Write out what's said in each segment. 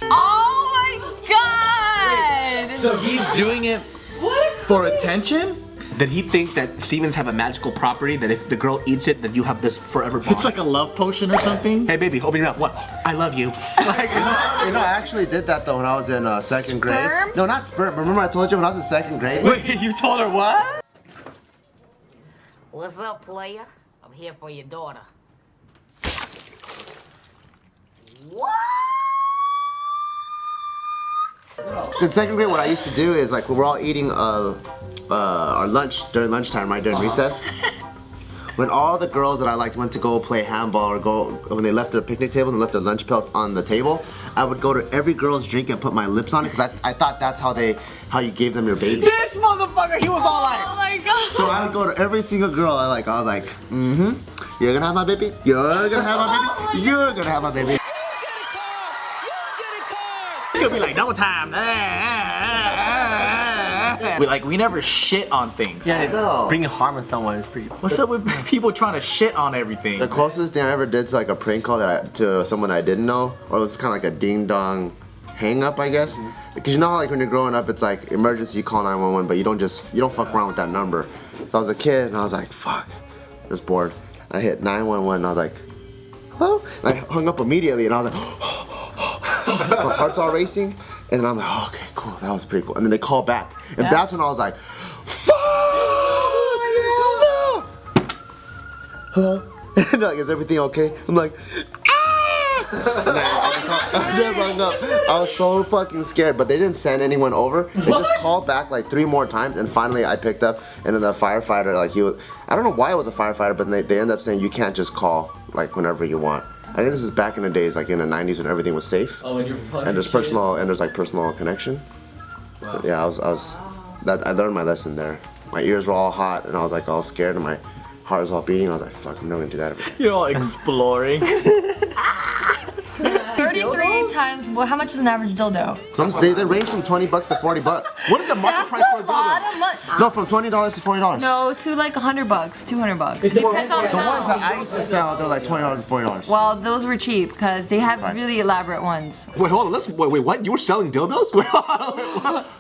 Oh my god! So he's doing it for attention? Did he think that semens have a magical property that if the girl eats it, then you have this forever bond? It's like a love potion or something? Hey baby, open your mouth. What? I love you. Like, You know, I actually did that though when I was in second grade. Sperm? No, not sperm. Remember I told you when I was in second grade? Wait, you told her what? What's up, player? I'm here for your daughter. What? In second grade, what I used to do is like we were all eating our lunch during lunchtime, right during recess. When all the girls that I liked went to go play handball or when they left their picnic tables and left their lunch pails on the table, I would go to every girl's drink and put my lips on it because I thought that's how you gave them your baby. This motherfucker, he was all like, Oh my god! So I would go to every single girl I was like, you're gonna have my baby, you're gonna have my baby, you're gonna have my baby. He'll be like, double time. We never shit on things. Yeah, No. bringing harm to someone is pretty. What's up with people trying to shit on everything? The closest thing I ever did to like a prank call to someone I didn't know, or it was kind of like a ding dong hang up, I guess. Because you know how like when you're growing up, it's like emergency, call 911, but you don't fuck around with that number. So I was a kid and I was like, fuck, I was bored. I hit 911 and I was like, hello? And I hung up immediately and I was like, my heart's all racing. And then I'm like, oh, okay, cool, that was pretty cool. And then they call back. And that's when I was like, fuck, no! Hello? And they're like, is everything okay? I'm like, ah! And I just hung up. I was so fucking scared, but they didn't send anyone over. They just called back like 3 more times, and finally I picked up, and then the firefighter, like I don't know why it was a firefighter, but they ended up saying you can't just call like whenever you want. I think this is back in the days, like in the 90s when everything was safe. Oh, and you're And there's personal connection. Wow. Yeah, I learned my lesson there. My ears were all hot and I was like all scared and my heart was all beating. I was like, fuck, I'm never gonna do that again. You're all exploring. 33 times, well, how much is an average dildo? They range from $20 to $40. What is the market price for a That's a lot dildo? of money. No, from $20 to $40. No, to like $100, $200. It depends on The ones that how. I used to sell, they're like $20 to $40. Well, those were cheap because they have really elaborate ones. wait, hold on, wait, what? You were selling dildos?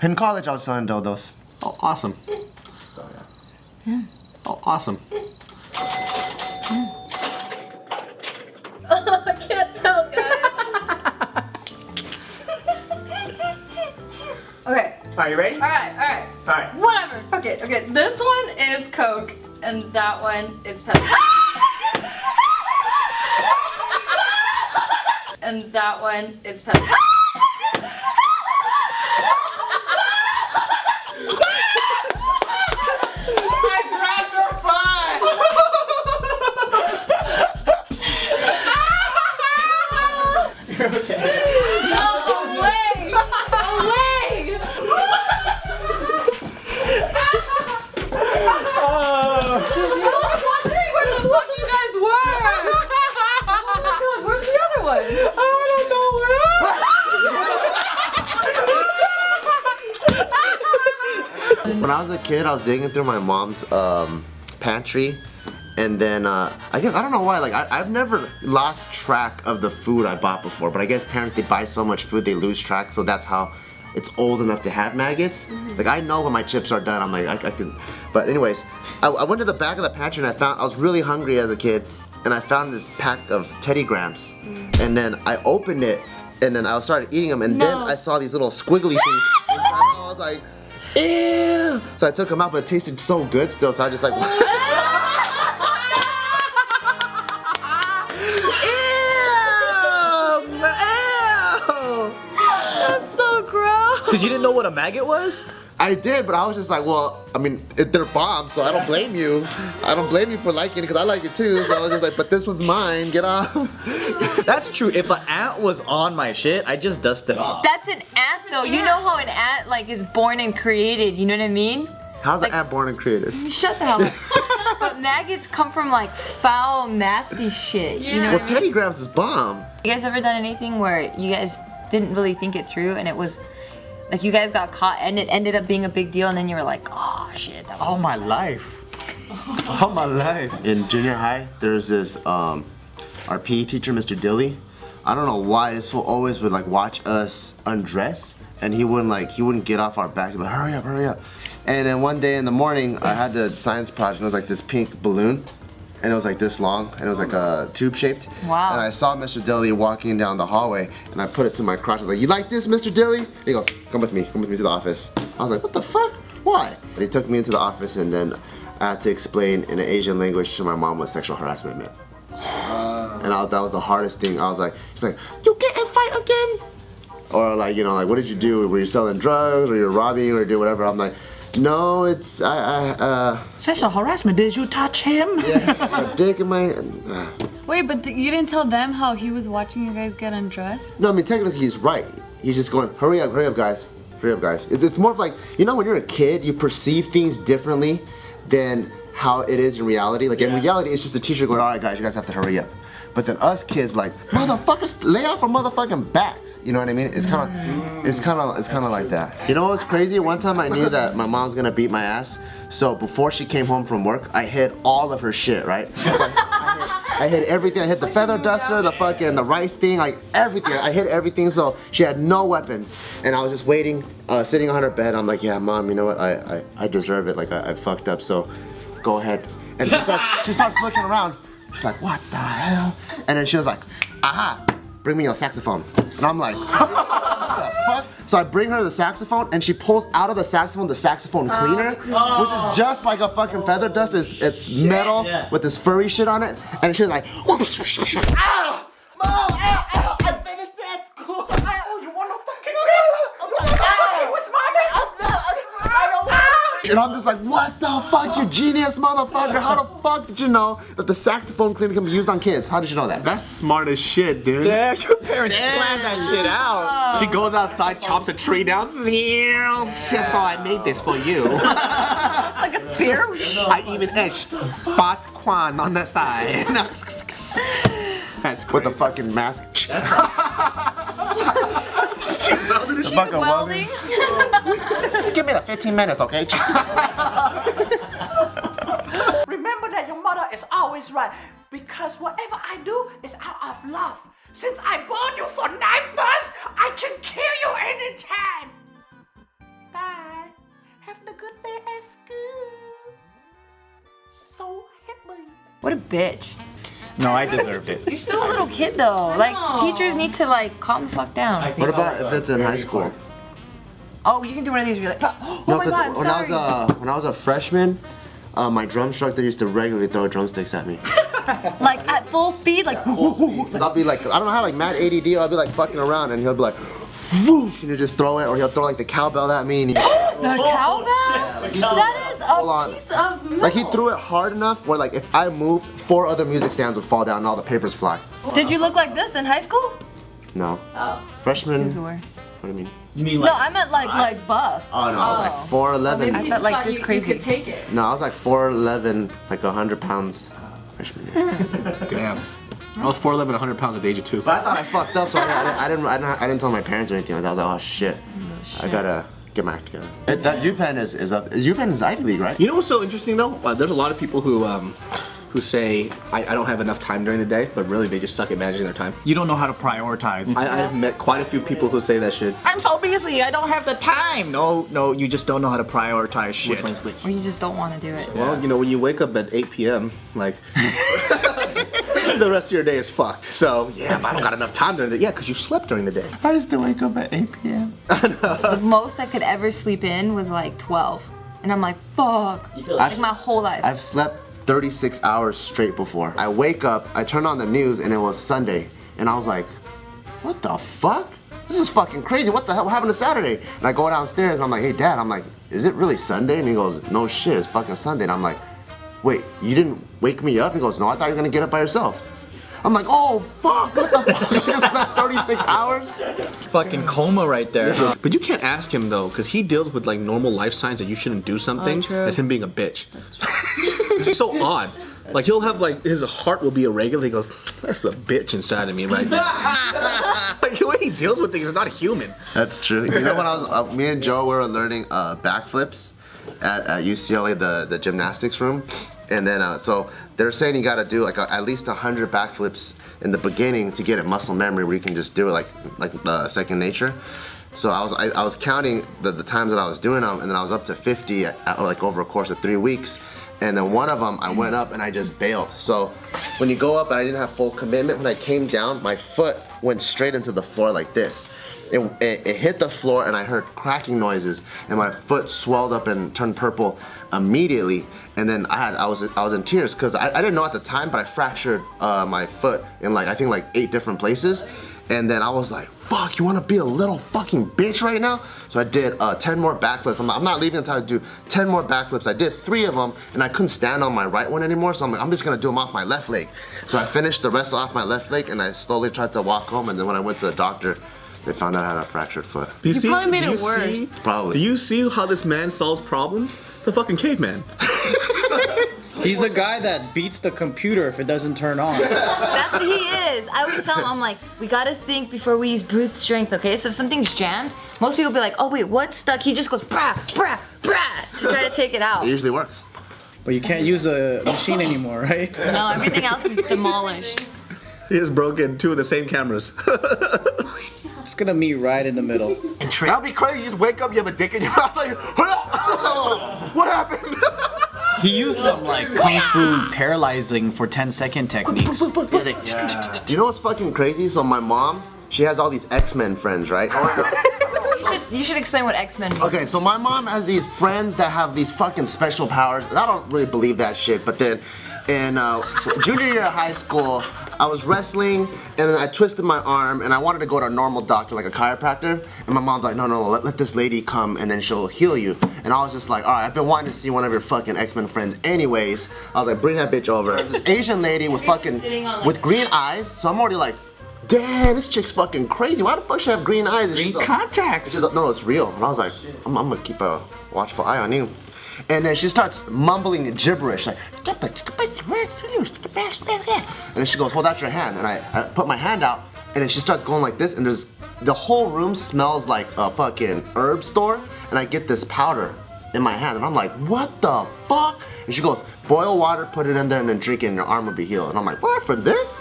In college, I was selling dildos. Oh, awesome. Oh, awesome. I can't tell, guys. Okay. Are you ready? Alright. Alright. Whatever. Fuck it. Okay, this one is Coke, and that one is Pepsi. And that one is Pepsi. When I was a kid, I was digging through my mom's pantry, and then I don't know why, like I've never lost track of the food I bought before, but I guess parents, they buy so much food they lose track, so that's how it's old enough to have maggots. Like I know when my chips are done, I'm like I can. But anyways, I went to the back of the pantry and I was really hungry as a kid, and I found this pack of Teddy Grahams, and then I opened it, and then I started eating them, and then I saw these little squiggly things, and I was like, ew! So I took them out, but it tasted so good still, so I just like, That's so gross. Because you didn't know what a maggot was? I did, but I was just like, well, I mean, they're bombs, so I don't blame you. I don't blame you for liking it, because I like it too, so I was just like, but this one's mine, get off. That's true. If an ant was on my shit, I just dust it off. That's an ant though. You know how an ant like is born and created, you know what I mean? How's the ant born and created? Shut the hell up. But maggots come from like foul, nasty shit. You know Well, what I mean? Teddy Grahams is bomb. You guys ever done anything where you guys didn't really think it through and it was like you guys got caught and it ended up being a big deal and then you were like, oh shit, that was All my life. All my life. In junior high, there's this, our PE teacher, Mr. Dilly. I don't know why this fool always would like watch us undress, and he wouldn't get off our backs. He'd be like, hurry up. And then one day in the morning, I had the science project. It was like this pink balloon, and it was like this long, and it was like a tube shaped. Wow. And I saw Mr. Dilly walking down the hallway, and I put it to my crotch. I was like, you like this, Mr. Dilly? And he goes, come with me to the office. I was like, what the fuck? Why? And he took me into the office, and then I had to explain in an Asian language to my mom what sexual harassment meant. And that was the hardest thing. I was like, she's like, you get in fight again? Or like, you know, like, what did you do? Were you selling drugs, or you're robbing, or do whatever? I'm like, no, it's, Sexual harassment, did you touch him? a dick in my, Wait, but you didn't tell them how he was watching you guys get undressed? No, I mean, technically he's right. He's just going, hurry up, guys. Hurry up, guys. It's more of like, you know, when you're a kid, you perceive things differently than how it is in reality. Like in reality, it's just the teacher going, all right, guys, you guys have to hurry up. But then us kids, like, motherfuckers, lay off our motherfucking backs. You know what I mean? It's kind of like that. You know what's crazy? One time I knew that my mom's gonna beat my ass. So before she came home from work, I hid all of her shit, right? I hid everything. I hid the feather duster, the rice thing, like everything. I hid everything, so she had no weapons. And I was just waiting, sitting on her bed. I'm like, yeah, Mom, you know what? I deserve it. Like I fucked up. So go ahead. And she starts looking around. She's like, what the hell? And then she was like, aha, bring me your saxophone. And I'm like, what the fuck? So I bring her the saxophone, and she pulls out of the saxophone cleaner, which is just like a fucking feather dust. It's metal with this furry shit on it. And she was like, ow! Mom, ow, ow, I finished that school. Ow, you wanna fucking I'm like, ow, what's mommy? I don't want. And I'm just like, what the fuck, you genius motherfucker? How the fuck did you know that the saxophone cleaner can be used on kids? How did you know that? That's smart as shit, dude. Damn, your parents planned that shit out. She goes outside, chops a tree down. So I made this for you. Like a spear? I even etched Bart Kwan on the side. That's With great. the fucking mask. She's welding? Just give me the 15 minutes, okay? Remember that your mother is always right, because whatever I do is out of love. Since I born you for 9 months, I can kill you anytime. Bye. Have a good day at school. So happy. What a bitch. No, I deserved it. You're still a little kid though. Like, teachers need to like calm the fuck down. What about if it's in high school? Oh, you can do one of these where you're like, oh No, my god, I'm when sorry. when I was a freshman, my drum instructor used to regularly throw drumsticks at me. Like at full speed, like Cause I'll be like, I don't know how, like mad ADD, or I'll be like fucking around, and he'll be like, whoosh, and he'll just throw it, or he'll throw like the cowbell at me, and he, the cowbell? That is Hold a on. piece of metal. like he threw it hard enough where like if I moved, 4 other music stands would fall down and all the papers fly. Did you look like this in high school? No. Oh. Freshman. It was the worst. What do you mean? You mean No, I meant like buff. Oh no, I was like 4'11". I felt like this crazy. You could take it. No, I was like 4'11", like 100 pounds freshman year. Damn. I was 4'11", 100 pounds at the age of 2. But I thought I fucked up, so I didn't tell my parents or anything like that. I was like, oh shit, I gotta get my act together. That UPenn is up. UPenn is Ivy League, right? You know what's so interesting though? There's a lot of people who say I don't have enough time during the day, but really they just suck at managing their time. You don't know how to prioritize. I've met quite a few people who say that shit. I'm so busy, I don't have the time. No, you just don't know how to prioritize shit. Which one's which? Or you just don't want to do it. Well, you know, when you wake up at 8 p.m., like, the rest of your day is fucked. So, yeah, but I don't got enough time during the day. Yeah, because you slept during the day. I used to wake up at 8 p.m. The most I could ever sleep in was like 12. And I'm like, fuck. Like my whole life. I've slept 36 hours straight before. I wake up, I turn on the news, and it was Sunday, and I was like, what the fuck? This is fucking crazy. What the hell happened to Saturday? And I go downstairs, and I'm like, hey Dad, I'm like, is it really Sunday? And he goes, no shit, it's fucking Sunday. And I'm like, wait, you didn't wake me up? He goes, no, I thought you were gonna get up by yourself. I'm like, oh fuck, what the fuck? You just slept 36 hours? Fucking coma right there. But you can't ask him though, because he deals with like normal life signs that you shouldn't do something. true. That's him being a bitch. It's so odd. Like he'll have like his heart will be irregular. He goes, that's a bitch inside of me right now. Like the way he deals with things is not human. That's true. You know when I was, me and Joe were learning backflips at UCLA, the gymnastics room, And then, so they're saying you gotta do like at least 100 backflips in the beginning to get it muscle memory where you can just do it like second nature. So I was counting the times that I was doing them, and then I was up to 50 like over a course of 3 weeks. And then one of them, I went up and I just bailed. So when you go up and I didn't have full commitment, when I came down, my foot went straight into the floor like this. It hit the floor and I heard cracking noises, and my foot swelled up and turned purple immediately. And then I was in tears because I didn't know at the time, but I fractured my foot in I think 8 different places. And then I was like, fuck, you wanna be a little fucking bitch right now? So I did 10 more backflips. I'm not leaving until I do 10 more backflips. I did 3 of them and I couldn't stand on my right one anymore, so I'm like, I'm just gonna do them off my left leg. So I finished the rest off my left leg and I slowly tried to walk home, and then when I went to the doctor, they found out I had a fractured foot. Do you see, probably made do you it worse. see- Probably. Do you see how this man solves problems? It's a fucking caveman. He's the guy that beats the computer if it doesn't turn on. That's what he is. I always tell him, I'm like, we gotta think before we use brute strength, okay? So if something's jammed, most people be like, oh wait, what's stuck? He just goes brah, brah, brah to try to take it out. It usually works. But you can't use a machine anymore, right? No, everything else is demolished. He has broken 2 of the same cameras. It's gonna meet right in the middle. That'd be crazy. You just wake up, you have a dick in your mouth, like, what happened? He used some like kung fu paralyzing for 10-second techniques. Do you know what's fucking crazy? So my mom, she has all these X-Men friends, right? You should explain what X-Men mean. Okay, so my mom has these friends that have these fucking special powers, and I don't really believe that shit, but then in junior year of high school, I was wrestling, and then I twisted my arm, and I wanted to go to a normal doctor, like a chiropractor, and my mom's like, no, let this lady come, and then she'll heal you. And I was just like, all right, I've been wanting to see one of your fucking X-Men friends anyways. I was like, bring that bitch over. It's this Asian lady with fucking, with green eyes, so I'm already like, damn, this chick's fucking crazy. Why the fuck should she have green eyes? And Green she's like, contacts. she's like, no, it's real. And I was like, I'm gonna keep a watchful eye on you. And then she starts mumbling gibberish, like, and then she goes, hold out your hand. And I put my hand out, and then she starts going like this, and the whole room smells like a fucking herb store, and I get this powder in my hand, and I'm like, what the fuck? And she goes, boil water, put it in there, and then drink it, and your arm will be healed. And I'm like, what, for this?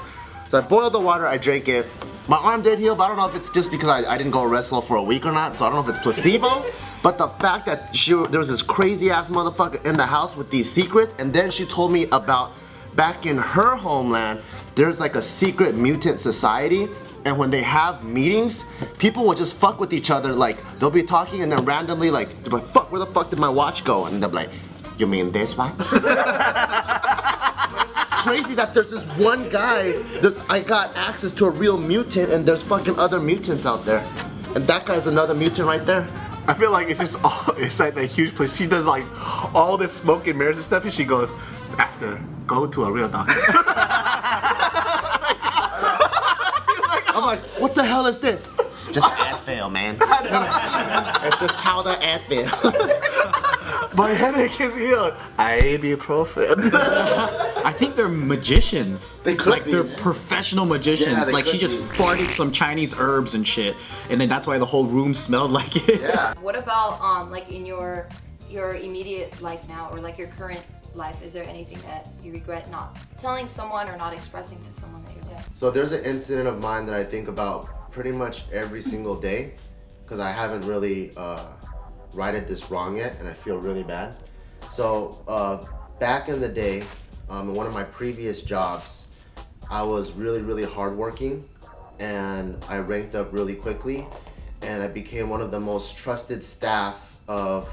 So I boiled the water, I drank it. My arm did heal, but I don't know if it's just because I didn't go wrestle for a week or not, so I don't know if it's placebo. But the fact that there was this crazy ass motherfucker in the house with these secrets, and then she told me about back in her homeland, there's like a secret mutant society, and when they have meetings, people will just fuck with each other, like they'll be talking and then randomly like, they're like, fuck, where the fuck did my watch go? And they'll be like, you mean this one? Crazy that there's this one guy, I got access to a real mutant, and there's fucking other mutants out there. And that guy's another mutant right there. I feel like it's just it's like that huge place. She does like all this smoke and mirrors and stuff, and she goes, after, go to a real doctor. I'm like, what the hell is this? Just Advil, man. It's just powder Advil. My headache is healed. Ibuprofen. I think they're magicians. They could like be. they're professional magicians. Yeah, they like she could just be. farted some Chinese herbs and shit, and then that's why the whole room smelled like it. Yeah. What about like in your immediate life now, or like your current life? Is there anything that you regret not telling someone or not expressing to someone that you're dead? So there's an incident of mine that I think about pretty much every single day, because I haven't really righted this wrong yet, and I feel really bad. So back in the day, in one of my previous jobs, I was really hardworking, and I ranked up really quickly, and I became one of the most trusted staff of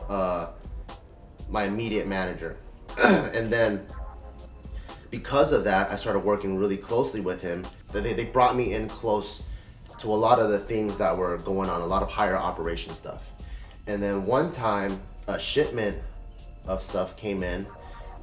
my immediate manager. And then because of that, I started working really closely with him. They brought me in close to a lot of the things that were going on, a lot of higher operation stuff. And then one time, a shipment of stuff came in,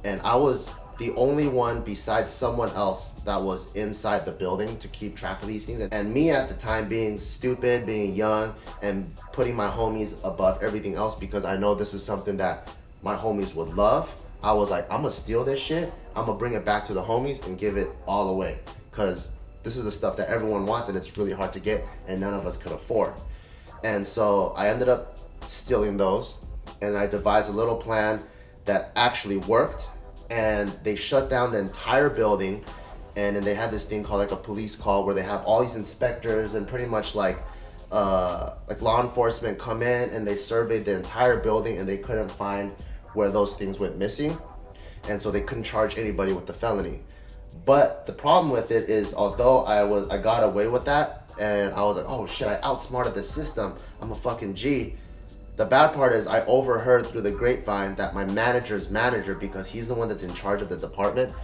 and I was the only one besides someone else that was inside the building to keep track of these things. And me at the time being stupid, being young, and putting my homies above everything else because I know this is something that my homies would love, I was like, I'm gonna steal this shit, I'm gonna bring it back to the homies and give it all away. Cause this is the stuff that everyone wants and it's really hard to get and none of us could afford. And so I ended up stealing those, and I devised a little plan that actually worked, and they shut down the entire building. And then they had this thing called like a police call where they have all these inspectors and pretty much like law enforcement come in and they surveyed the entire building and they couldn't find where those things went missing. And so they couldn't charge anybody with the felony. But the problem with it is, although I got away with that and I was like, oh shit, I outsmarted the system, I'm a fucking G. The bad part is I overheard through the grapevine that my manager's manager, because he's the one that's in charge of the department,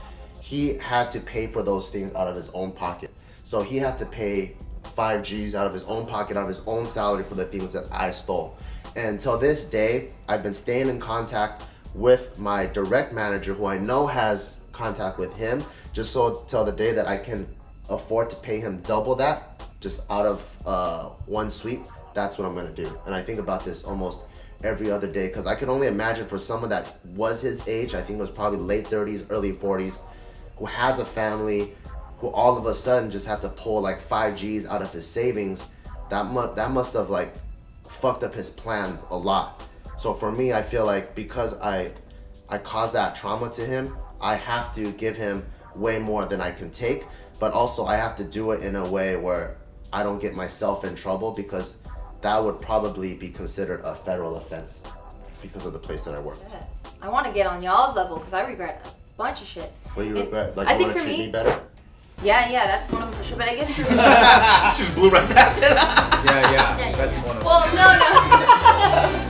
he had to pay for those things out of his own pocket. So he had to pay 5 G's out of his own pocket, out of his own salary for the things that I stole. And until this day, I've been staying in contact with my direct manager, who I know has contact with him, just so till the day that I can afford to pay him double that, just out of one sweep. That's what I'm gonna do. And I think about this almost every other day, because I can only imagine for someone that was his age, I think it was probably late 30s, early 40s, who has a family, who all of a sudden just have to pull like 5 G's out of his savings. That must have like fucked up his plans a lot. So for me, I feel like because I caused that trauma to him, I have to give him way more than I can take, but also I have to do it in a way where I don't get myself in trouble, because that would probably be considered a federal offense because of the place that I work. Yeah. I want to get on y'all's level because I regret a bunch of shit. What do you regret? Like, I you think want to for treat me- me better? Yeah, that's one of them for sure. But I guess for me, Just blew right past it. Yeah, that's one of them. well, no.